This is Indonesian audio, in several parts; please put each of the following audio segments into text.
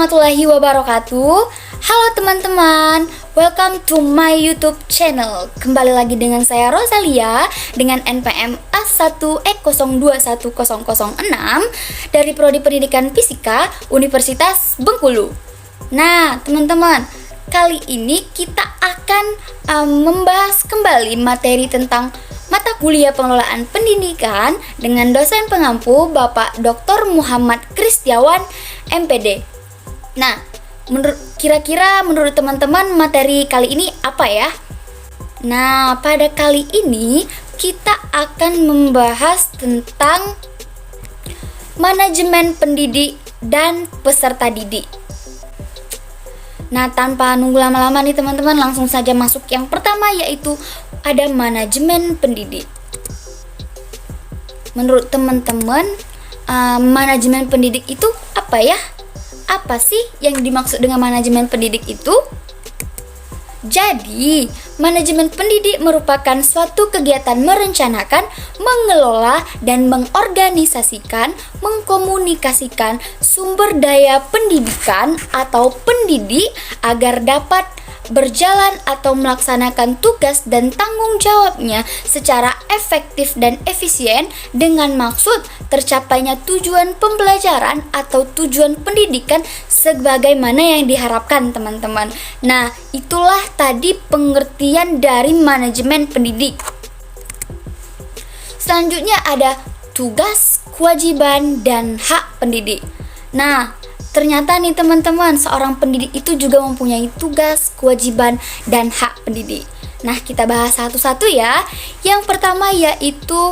warahmatullahi wabarakatuh. Halo teman-teman, welcome to my YouTube channel. Kembali lagi dengan saya Rosalia dengan NPM A1E021006 dari Prodi Pendidikan Fisika Universitas Bengkulu. Nah, teman-teman, kali ini kita akan membahas kembali materi tentang mata kuliah pengelolaan pendidikan dengan dosen pengampu Bapak Dr. Muhammad Kristiawan, MPD. Nah, kira-kira menurut teman-teman materi kali ini apa ya? Nah, pada kali ini kita akan membahas tentang manajemen pendidik dan peserta didik. Nah, tanpa nunggu lama-lama nih teman-teman, langsung saja masuk yang pertama, yaitu ada manajemen pendidik. Menurut teman-teman, manajemen pendidik itu apa ya? Apa sih yang dimaksud dengan manajemen pendidik itu? Jadi, manajemen pendidik merupakan suatu kegiatan merencanakan, mengelola, dan mengorganisasikan, mengkomunikasikan sumber daya pendidikan atau pendidik agar dapat berjalan atau melaksanakan tugas dan tanggung jawabnya secara efektif dan efisien dengan maksud tercapainya tujuan pembelajaran atau tujuan pendidikan sebagaimana yang diharapkan, teman-teman. Nah, itulah tadi pengertian dari manajemen pendidik. Selanjutnya ada tugas, kewajiban, dan hak pendidik. Nah, ternyata nih teman-teman, seorang pendidik itu juga mempunyai tugas, kewajiban, dan hak pendidik. Nah, kita bahas satu-satu ya. Yang pertama yaitu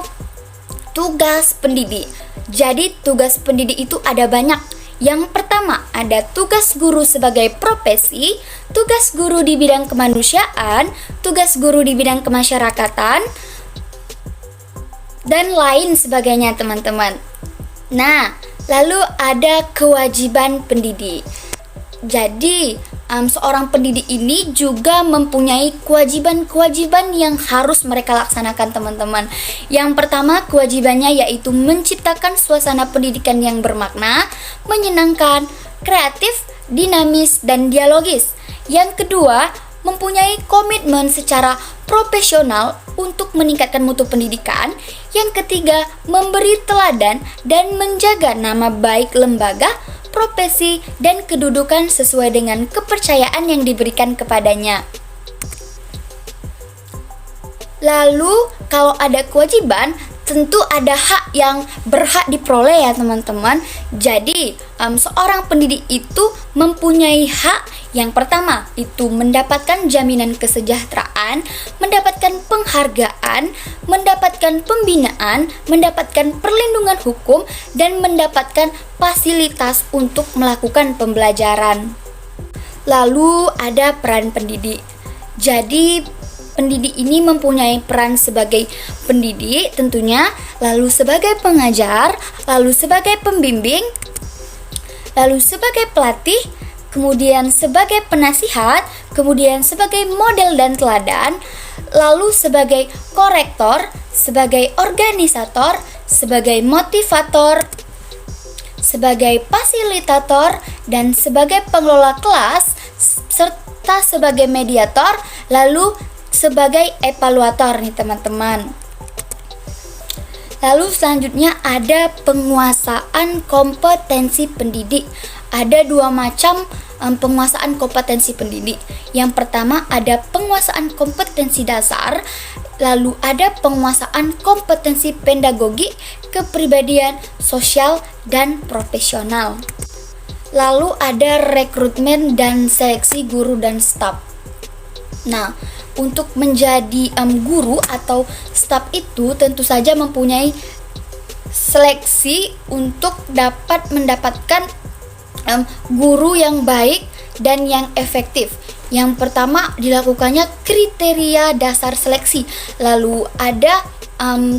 tugas pendidik. Jadi, tugas pendidik itu ada banyak. Yang pertama, ada tugas guru sebagai profesi, tugas guru di bidang kemanusiaan, tugas guru di bidang kemasyarakatan, dan lain sebagainya, teman-teman. Nah, lalu ada kewajiban pendidik. Jadi, seorang pendidik ini juga mempunyai kewajiban-kewajiban yang harus mereka laksanakan, teman-teman. Yang pertama, kewajibannya yaitu menciptakan suasana pendidikan yang bermakna, menyenangkan, kreatif, dinamis, dan dialogis. Yang kedua, mempunyai komitmen secara profesional untuk meningkatkan mutu pendidikan. Yang ketiga, memberi teladan dan menjaga nama baik lembaga, profesi, dan kedudukan sesuai dengan kepercayaan yang diberikan kepadanya. Lalu, kalau ada kewajiban, tentu ada hak yang berhak diperoleh ya teman-teman. Jadi, seorang pendidik itu mempunyai hak. Yang pertama, itu mendapatkan jaminan kesejahteraan, mendapatkan penghargaan, mendapatkan pembinaan, mendapatkan perlindungan hukum, dan mendapatkan fasilitas untuk melakukan pembelajaran. Lalu ada peran pendidik. Jadi, pendidik ini mempunyai peran sebagai pendidik tentunya, lalu sebagai pengajar, lalu sebagai pembimbing, lalu sebagai pelatih, kemudian sebagai penasihat, kemudian sebagai model dan teladan, lalu sebagai korektor, sebagai organisator, sebagai motivator, sebagai fasilitator, dan sebagai pengelola kelas, serta sebagai mediator, lalu sebagai evaluator nih teman-teman. Lalu selanjutnya ada penguasaan kompetensi pendidik. Ada dua macam penguasaan kompetensi pendidik. Yang pertama ada penguasaan kompetensi dasar, lalu ada penguasaan kompetensi pedagogik, kepribadian, sosial, dan profesional. Lalu ada rekrutmen dan seleksi guru dan staf. Nah, untuk menjadi guru atau staf itu tentu saja mempunyai seleksi untuk dapat mendapatkan guru yang baik dan yang efektif. Yang pertama dilakukannya kriteria dasar seleksi, lalu ada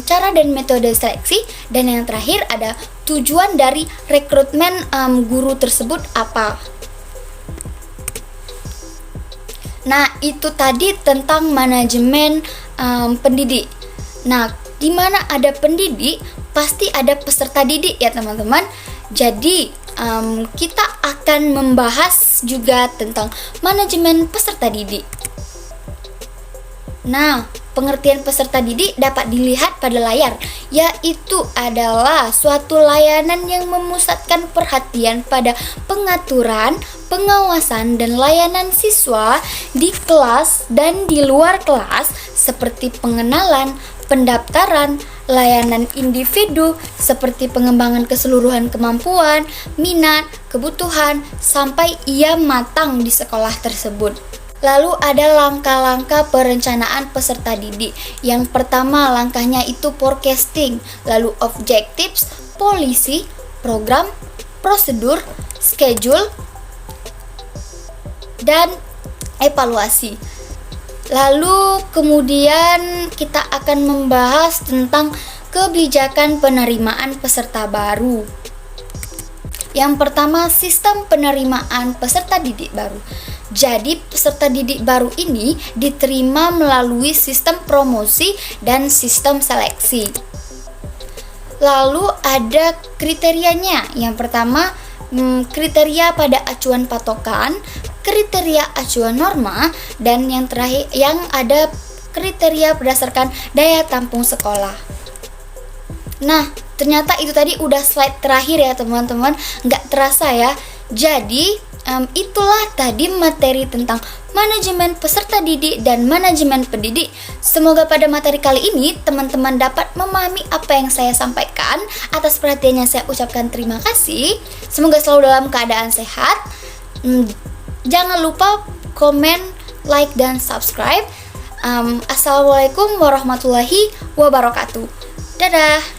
cara dan metode seleksi, dan yang terakhir ada tujuan dari rekrutmen guru tersebut apa. Nah, itu tadi tentang manajemen pendidik. Nah, di mana ada pendidik, pasti ada peserta didik ya teman-teman. Jadi, kita akan membahas juga tentang manajemen peserta didik. Nah, pengertian peserta didik dapat dilihat pada layar, yaitu adalah suatu layanan yang memusatkan perhatian pada pengaturan, pengawasan, dan layanan siswa di kelas dan di luar kelas, seperti pengenalan, pendaftaran, layanan individu seperti pengembangan keseluruhan kemampuan, minat, kebutuhan, sampai ia matang di sekolah tersebut. Lalu ada langkah-langkah perencanaan peserta didik. Yang pertama langkahnya itu forecasting, lalu objectives, polisi, program, prosedur, schedule, dan evaluasi. Lalu kemudian kita akan membahas tentang kebijakan penerimaan peserta baru. Yang pertama, sistem penerimaan peserta didik baru. Jadi peserta didik baru ini diterima melalui sistem promosi dan sistem seleksi. Lalu ada kriterianya. Yang pertama, kriteria pada acuan patokan, kriteria acuan norma, dan yang terakhir yang ada kriteria berdasarkan daya tampung sekolah. Nah, ternyata itu tadi udah slide terakhir ya teman-teman, nggak terasa ya. Jadi itulah tadi materi tentang manajemen peserta didik dan manajemen pendidik. Semoga pada materi kali ini teman-teman dapat memahami apa yang saya sampaikan. Atas perhatiannya saya ucapkan terima kasih. Semoga selalu dalam keadaan sehat. Jangan lupa komen, like, dan subscribe. Assalamualaikum warahmatullahi wabarakatuh. Dadah.